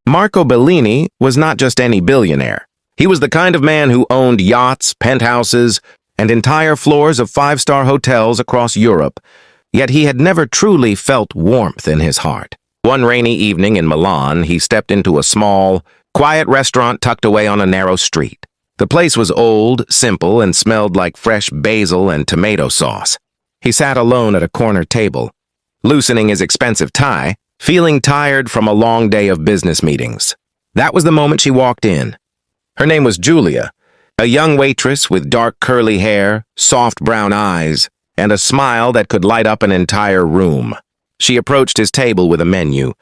Marco Bellini was not just any billionaire. He was the kind of man who owned yachts, penthouses, and entire floors of five-star hotels across Europe, yet he had never truly felt warmth in his heart. One rainy evening in Milan, he stepped into a small, quiet restaurant tucked away on a narrow street. The place was old, simple, and smelled like fresh basil and tomato sauce. He sat alone at a corner table, loosening his expensive tie, feeling tired from a long day of business meetings. That was the moment she walked in. Her name was Julia, a young waitress with dark curly hair, soft brown eyes, and a smile that could light up an entire room. She approached his table with a menu,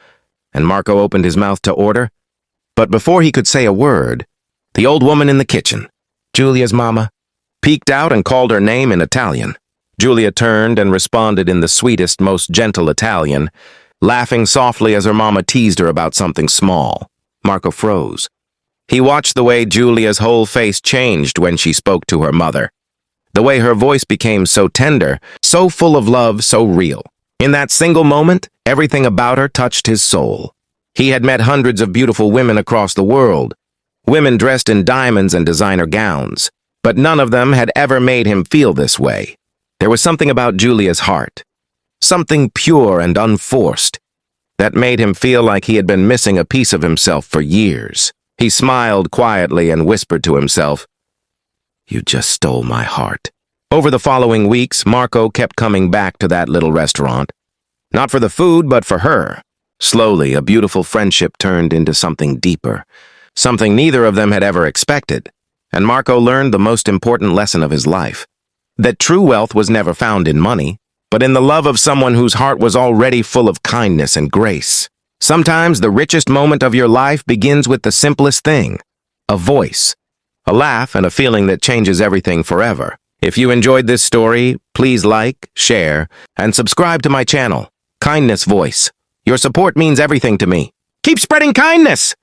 and Marco opened his mouth to order. But before he could say a word, the old woman in the kitchen, Julia's mama, peeked out and called her name in Italian. Julia turned and responded in the sweetest, most gentle Italian, laughing softly as her mama teased her about something small. Marco froze. He watched the way Julia's whole face changed when she spoke to her mother. The way her voice became so tender, so full of love, so real. In that single moment, everything about her touched his soul. He had met hundreds of beautiful women across the world, women dressed in diamonds and designer gowns, but none of them had ever made him feel this way. There was something about Julia's heart, something pure and unforced, that made him feel like he had been missing a piece of himself for years. He smiled quietly and whispered to himself, "You just stole my heart." Over the following weeks, Marco kept coming back to that little restaurant. Not for the food, but for her. Slowly, a beautiful friendship turned into something deeper, something neither of them had ever expected. And Marco learned the most important lesson of his life, that true wealth was never found in money, but in the love of someone whose heart was already full of kindness and grace. Sometimes the richest moment of your life begins with the simplest thing, a voice, a laugh, and a feeling that changes everything forever. If you enjoyed this story, please like, share, and subscribe to my channel, Kindness Voice. Your support means everything to me. Keep spreading kindness!